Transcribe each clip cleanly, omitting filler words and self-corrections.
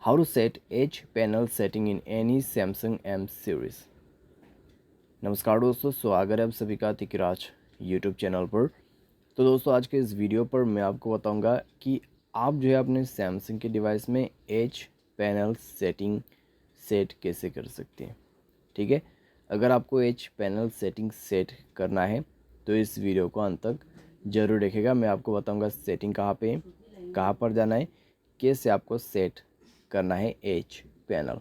How to set H panel setting in any Samsung M series। नमस्कार दोस्तों, स्वागत है आप सभी का तिकराज यूट्यूब चैनल पर। तो दोस्तों आज के इस वीडियो पर मैं आपको बताऊंगा कि आप जो है अपने सैमसंग के डिवाइस में एच पैनल सेटिंग सेट कैसे कर सकते हैं। ठीक है, अगर आपको एच पैनल सेटिंग सेट करना है तो इस वीडियो को अंत तक ज़रूर देखेगा। मैं आपको बताऊंगा सेटिंग कहाँ पे, कहाँ पर जाना है, कैसे आपको सेट करना है एच पैनल।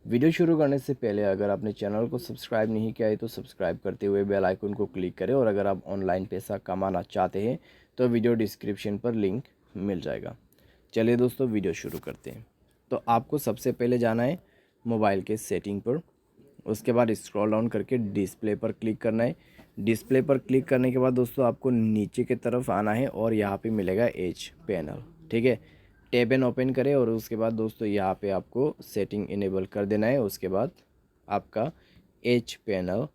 वीडियो शुरू करने से पहले अगर आपने चैनल को सब्सक्राइब नहीं किया है तो सब्सक्राइब करते हुए बेल आइकन को क्लिक करें, और अगर आप ऑनलाइन पैसा कमाना चाहते हैं तो वीडियो डिस्क्रिप्शन पर लिंक मिल जाएगा। चलिए दोस्तों वीडियो शुरू करते हैं। तो आपको सबसे पहले जाना है मोबाइल के सेटिंग पर, उसके बाद स्क्रॉल डाउन करके डिस्प्ले पर क्लिक करना है। डिस्प्ले पर क्लिक करने के बाद दोस्तों आपको नीचे की तरफ आना है और यहाँ पे मिलेगा एच पैनल। ठीक है, टैब एंड ओपन करें और उसके बाद दोस्तों यहाँ पे आपको सेटिंग इनेबल कर देना है। उसके बाद आपका एच पैनल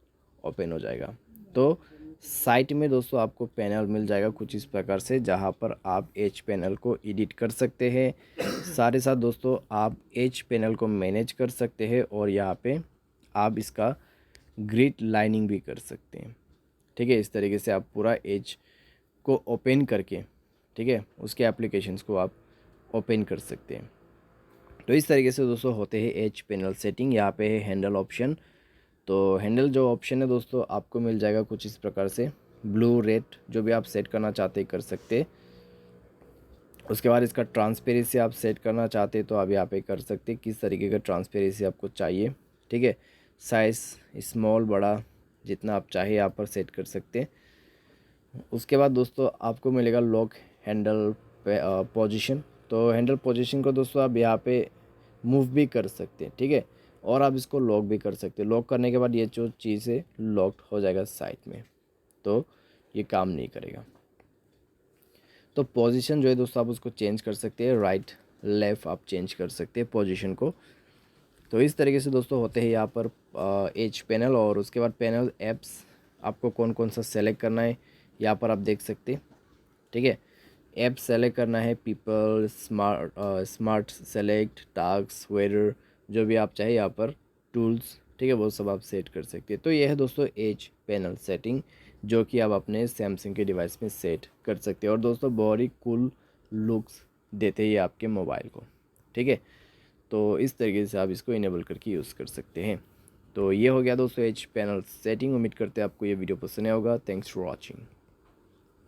ओपन हो जाएगा। तो साइट में दोस्तों आपको पैनल मिल जाएगा कुछ इस प्रकार से, जहाँ पर आप एच पैनल को एडिट कर सकते हैं। साथ ही साथ दोस्तों आप एच पैनल को मैनेज कर सकते हैं और यहाँ पे आप इसका ग्रिड लाइनिंग भी कर सकते हैं। ठीक है, इस तरीके से आप पूरा एज को ओपन करके, ठीक है, उसके एप्लीकेशंस को आप ओपन कर सकते हैं। तो इस तरीके से दोस्तों होते हैं एच पैनल सेटिंग। यहाँ पे है हैंडल ऑप्शन। तो हैंडल जो ऑप्शन है दोस्तों आपको मिल जाएगा कुछ इस प्रकार से, ब्लू रेड जो भी आप सेट करना चाहते हैं कर सकते हैं। उसके बाद इसका ट्रांसपेरेंसी आप सेट करना चाहते हैं तो आप यहाँ पे कर सकते हैं, किस तरीके का ट्रांसपेरेंसी आपको चाहिए। ठीक है, साइज़ स्मॉल बड़ा जितना आप चाहे यहाँ पर सेट कर सकते हैं। उसके बाद दोस्तों आपको मिलेगा लॉक हैंडल पोजीशन। तो हैंडल पोजीशन को दोस्तों आप यहाँ पे मूव भी कर सकते हैं। ठीक है, और आप इसको लॉक भी कर सकते हैं। लॉक करने के बाद ये जो चीज़ है लॉक्ड हो जाएगा साइड में, तो ये काम नहीं करेगा। तो पोजीशन जो है दोस्तों आप उसको चेंज कर सकते हैं, राइट लेफ़्ट आप चेंज कर सकते हैं पोजीशन को। तो इस तरीके से दोस्तों होते हैं यहाँ पर एच पैनल। और उसके बाद पैनल ऐप्स आपको कौन कौन सा सेलेक्ट करना है यहाँ पर आप देख सकते हैं। ठीक है, ऐप सेलेक्ट करना है, people, smart select, task, weather, जो भी आप चाहे यहाँ पर टूल्स, ठीक है, वो सब आप सेट कर सकते हैं। तो ये है दोस्तों एच पैनल सेटिंग, जो कि आप अपने सैमसंग के डिवाइस में सेट कर सकते हैं। और दोस्तों बहुत ही कूल लुक्स देते हैं आपके मोबाइल को। ठीक है, तो इस तरीके से आप इसको इनेबल करके यूज़ कर सकते हैं। तो ये हो गया दोस्तों एच पैनल सेटिंग। उम्मीद करते हैं आपको ये वीडियो पसंद आया होगा। Thanks for watching.